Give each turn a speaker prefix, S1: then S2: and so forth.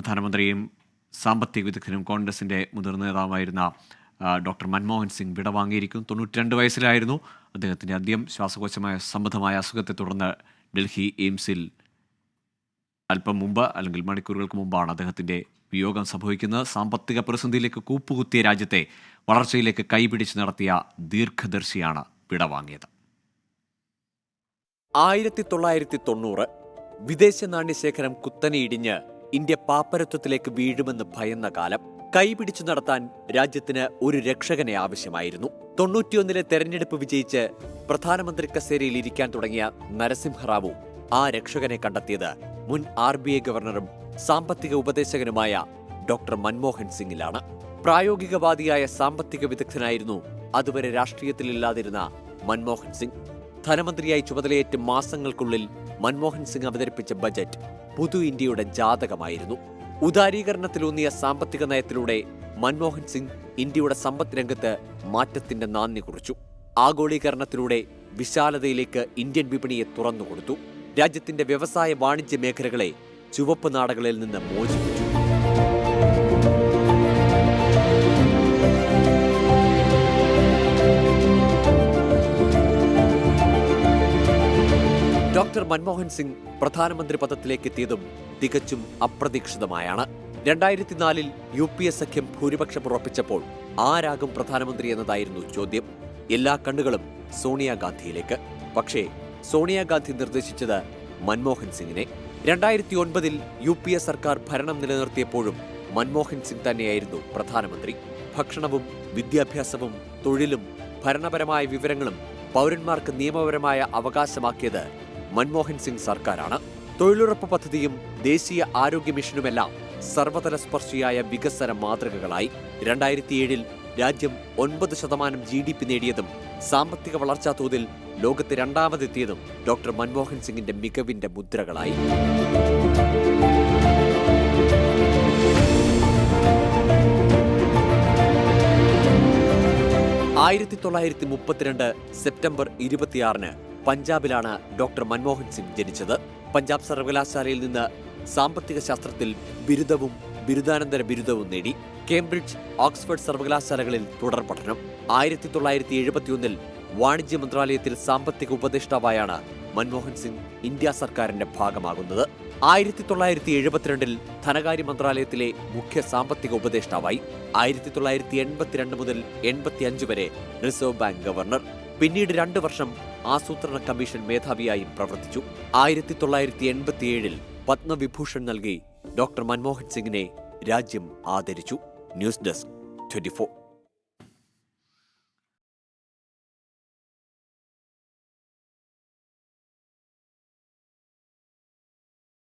S1: പ്രധാനമന്ത്രിയും സാമ്പത്തിക വിദഗ്ധനും കോൺഗ്രസിൻ്റെ മുതിർന്ന നേതാവായിരുന്ന ഡോക്ടർ മൻമോഹൻ സിംഗ് വിടവാങ്ങിയിരിക്കുന്നു. 92 വയസ്സിലായിരുന്നു. അദ്ദേഹത്തിൻ്റെ ആദ്യം ശ്വാസകോശമായ സംബന്ധമായ അസുഖത്തെ തുടർന്ന് ഡൽഹി എയിംസിൽ അല്പം മുമ്പ് അല്ലെങ്കിൽ മണിക്കൂറുകൾക്ക് മുമ്പാണ് അദ്ദേഹത്തിൻ്റെ വിയോഗം സംഭവിക്കുന്നത്. സാമ്പത്തിക പ്രതിസന്ധിയിലേക്ക് കൂപ്പുകുത്തിയ രാജ്യത്തെ വളർച്ചയിലേക്ക് കൈപിടിച്ച് നടത്തിയ ദീർഘദർശിയാണ് വിടവാങ്ങിയത്.
S2: 1990 വിദേശ നാണ്യശേഖരം കുത്തനെ ഇടിഞ്ഞ് ഇന്ത്യ പാപ്പരത്വത്തിലേക്ക് വീഴുമെന്ന് ഭയന്ന കാലം. കൈപിടിച്ചു നടത്താൻ രാജ്യത്തിന് ഒരു രക്ഷകനെ ആവശ്യമായിരുന്നു. 91 തെരഞ്ഞെടുപ്പ് വിജയിച്ച് പ്രധാനമന്ത്രി കസേരയിൽ ഇരിക്കാൻ തുടങ്ങിയ നരസിംഹറാവു ആ രക്ഷകനെ കണ്ടെത്തിയത് മുൻ RBI ഗവർണറും സാമ്പത്തിക ഉപദേശകനുമായ ഡോക്ടർ മൻമോഹൻ സിംഗിലാണ്. പ്രായോഗികവാദിയായ സാമ്പത്തിക വിദഗ്ധനായിരുന്നു അതുവരെ രാഷ്ട്രീയത്തിലില്ലാതിരുന്ന മൻമോഹൻ സിംഗ്. ധനമന്ത്രിയായി ചുമതലയേറ്റ് മാസങ്ങൾക്കുള്ളിൽ മൻമോഹൻ സിംഗ് അവതരിപ്പിച്ച ബജറ്റ് പുതു ഇന്ത്യയുടെ ജാതകമായിരുന്നു. ഉദാരീകരണത്തിലൂന്നിയ സാമ്പത്തിക നയത്തിലൂടെ മൻമോഹൻ സിംഗ് ഇന്ത്യയുടെ സമ്പദ് രംഗത്ത് മാറ്റത്തിന്റെ നാന്ദി കുറിച്ചു. ആഗോളീകരണത്തിലൂടെ വിശാലതയിലേക്ക് ഇന്ത്യൻ വിപണിയെ തുറന്നുകൊടുത്തു. രാജ്യത്തിന്റെ വ്യവസായ വാണിജ്യ മേഖലകളെ ചുവപ്പ് നാടകളിൽ നിന്ന് മോചിപ്പിച്ചു. ഡോക്ടർ മൻമോഹൻ സിംഗ് പ്രധാനമന്ത്രി പദത്തിലേക്ക് എത്തിയതും തികച്ചും അപ്രതീക്ഷിതമായാണ്. 2004 UPA സഖ്യം ഭൂരിപക്ഷം ഉറപ്പിച്ചപ്പോൾ ആരാകും പ്രധാനമന്ത്രി എന്നതായിരുന്നു ചോദ്യം. എല്ലാ കണ്ണുകളും സോണിയാഗാന്ധിയിലേക്ക്. പക്ഷേ സോണിയാഗാന്ധി നിർദ്ദേശിച്ചത് മൻമോഹൻ സിംഗിനെ. 2009 UPA സർക്കാർ ഭരണം നിലനിർത്തിയപ്പോഴും മൻമോഹൻ സിംഗ് തന്നെയായിരുന്നു പ്രധാനമന്ത്രി. ഭക്ഷണവും വിദ്യാഭ്യാസവും തൊഴിലും ഭരണപരമായ വിവരങ്ങളും പൗരന്മാർക്ക് നിയമപരമായ അവകാശമാക്കിയത് മൻമോഹൻ സിംഗ് സർക്കാരാണ്. തൊഴിലുറപ്പ് പദ്ധതിയും ദേശീയ ആരോഗ്യ മിഷനുമെല്ലാം സർവതല സ്പർശിയായ വികസന മാതൃകകളായി. 2007 രാജ്യം 9% GDP നേടിയതും സാമ്പത്തിക വളർച്ചാ തോതിൽ ലോകത്ത് രണ്ടാമതെത്തിയതും ഡോക്ടർ മൻമോഹൻ സിംഗിന്റെ മികവിന്റെ മുദ്രകളായി. സെപ്റ്റംബർ 26 പഞ്ചാബിലാണ് ഡോക്ടർ മൻമോഹൻ സിംഗ് ജനിച്ചത്. പഞ്ചാബ് സർവകലാശാലയിൽ നിന്ന് സാമ്പത്തിക ശാസ്ത്രത്തിൽ ബിരുദവും ബിരുദാനന്തര ബിരുദവും നേടി. കേംബ്രിഡ്ജ്, ഓക്സ്ഫോർഡ് സർവകലാശാലകളിൽ തുടർ പഠനം. 1971 വാണിജ്യ മന്ത്രാലയത്തിൽ സാമ്പത്തിക ഉപദേഷ്ടാവായാണ് മൻമോഹൻ സിംഗ് ഇന്ത്യ സർക്കാരിന്റെ ഭാഗമാകുന്നത്. 1972 ധനകാര്യ മന്ത്രാലയത്തിലെ മുഖ്യ സാമ്പത്തിക ഉപദേഷ്ടാവായി. 1982 മുതൽ 85 വരെ റിസർവ് ബാങ്ക് ഗവർണർ. പിന്നീട് 2 വർഷം ആസൂത്രണ കമ്മീഷൻ മേധാവിയായും പ്രവർത്തിച്ചു. 1987 പത്മവിഭൂഷൺ നൽകി ഡോക്ടർ മൻമോഹൻ സിംഗിനെ രാജ്യം ആദരിച്ചു. News desk 24.